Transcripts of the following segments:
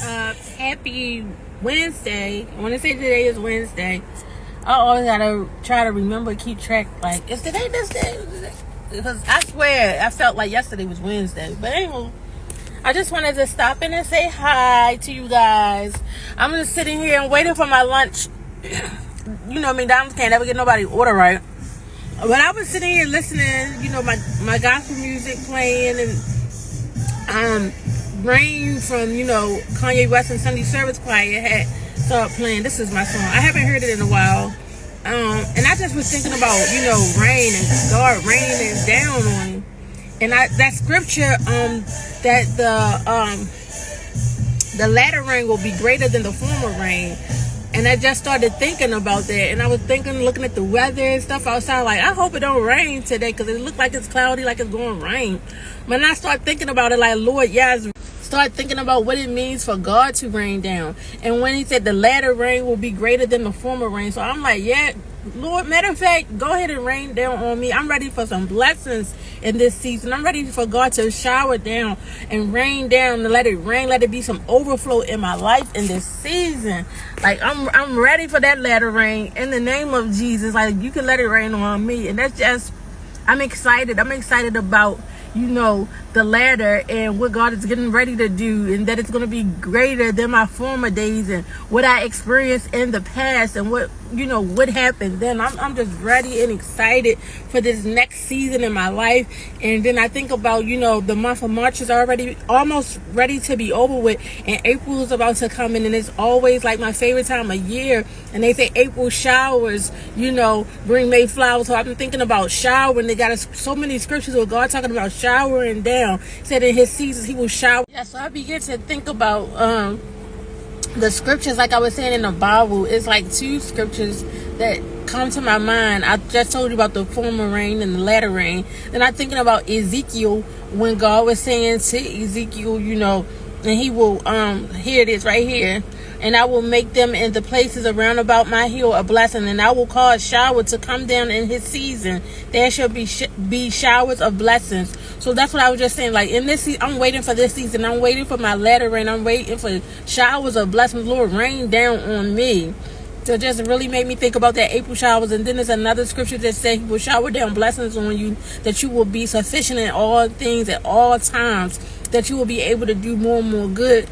Happy Wednesday. I want to say today is Wednesday. I always gotta try to remember, keep track. Like, is today this day? Because I swear, I felt like yesterday was Wednesday. But anyway, I just wanted to stop in and say hi to you guys. I'm just sitting here and waiting for my lunch. You know, McDonald's can't ever get nobody order right. But I was sitting here listening, you know, my gospel music playing, and Rain from, you know, Kanye West and Sunday Service Choir had started playing. This is my song. I haven't heard it in a while. And I just was thinking about, you know, rain and God raining down on you. And that scripture, that the latter rain will be greater than the former rain. And I just started thinking about that. And I was thinking, looking at the weather and stuff outside, like, I hope it don't rain today, because it looked like it's cloudy, like it's going to rain. But then I start thinking about it, like, Lord, yes, start thinking about what it means for God to rain down. And when he said the latter rain will be greater than the former rain. So I'm like, yeah, Lord, matter of fact, go ahead and rain down on me. I'm ready for some blessings in this season. I'm ready for God to shower down and rain down, and let it rain, let it be some overflow in my life in this season. Like, I'm ready for that latter rain in the name of Jesus. Like, you can let it rain on me. And that's just, I'm excited. I'm excited about, you know, the latter and what God is getting ready to do, and that it's going to be greater than my former days and what I experienced in the past and what, you know, what happened then. I'm just ready and excited for this next season in my life. And then I think about, you know, the month of March is already almost ready to be over with, and April is about to come in, and it's always like my favorite time of year. And they say April showers, you know, bring May flowers. So I've been thinking about showering. They got so many scriptures with God talking about showering down. He said in his seasons he will shower. Yeah, so I began to think about the scriptures, like I was saying in the Bible. It's like two scriptures that come to my mind. I just told you about the former rain and the latter rain. Then I'm thinking about Ezekiel, when God was saying to Ezekiel, you know, and he will, here it is right here. And I will make them in the places around about my hill a blessing, and I will cause shower to come down in his season. There shall be showers of blessings. So that's what I was just saying. Like, in this season, I'm waiting for this season. I'm waiting for my latter rain. I'm waiting for showers of blessings. Lord, rain down on me. So it just really made me think about that April showers. And then there's another scripture that says he will shower down blessings on you, that you will be sufficient in all things at all times, that you will be able to do more and more good.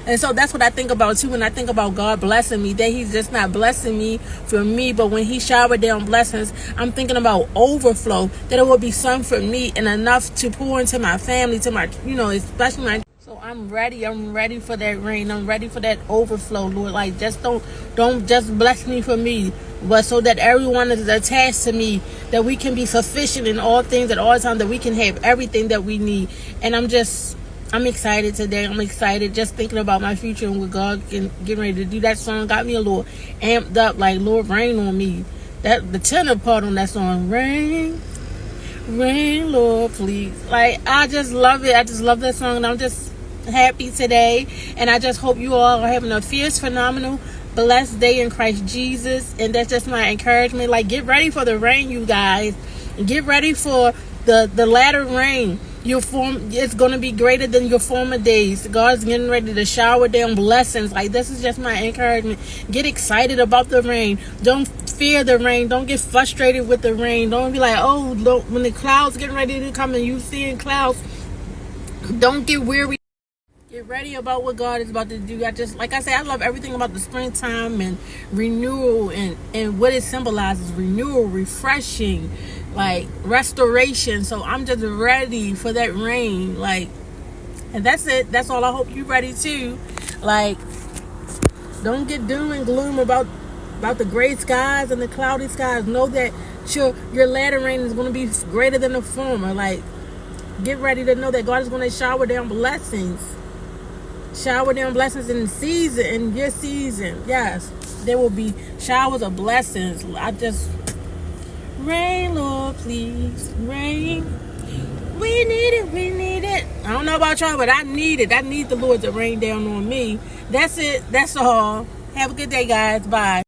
And so that's what I think about too when I think about God blessing me, that he's just not blessing me for me, but when he showered down blessings, I'm thinking about overflow, that it will be some for me and enough to pour into my family, to my, you know, especially my. So I'm ready for that rain. I'm ready for that overflow, Lord. Like, just don't just bless me for me, but so that everyone is attached to me, that we can be sufficient in all things at all times, that we can have everything that we need. And I'm excited today. I'm excited just thinking about my future and what God can get ready to do. That song got me a little amped up, like, Lord, rain on me. That the tenor part on that song, rain, rain, Lord, please. Like, I just love it. I just love that song, and I'm just happy today. And I just hope you all are having a fierce, phenomenal, blessed day in Christ Jesus. And that's just my encouragement. Like, get ready for the rain, you guys. Get ready for the latter rain. It's going to be greater than your former days. God's getting ready to shower down blessings. Like, this is just my encouragement. Get excited about the rain. Don't fear the rain. Don't get frustrated with the rain. Don't be like, oh, when the clouds getting ready to come and you seeing clouds, don't get weary. Get ready about what God is about to do. Like I said, I love everything about the springtime and renewal and what it symbolizes. Renewal, refreshing, like restoration. So I'm just ready for that rain. Like, and that's it. That's all. I hope you're ready too. Like, don't get doom and gloom about the gray skies and the cloudy skies. Know that your latter rain is going to be greater than the former. Like, get ready to know that God is going to shower down blessings. Shower down blessings in season, in your season. Yes, there will be showers of blessings. Rain, Lord, please, rain. We need it, we need it. I don't know about y'all, but I need it. I need the Lord to rain down on me. That's it. That's all. Have a good day, guys. Bye.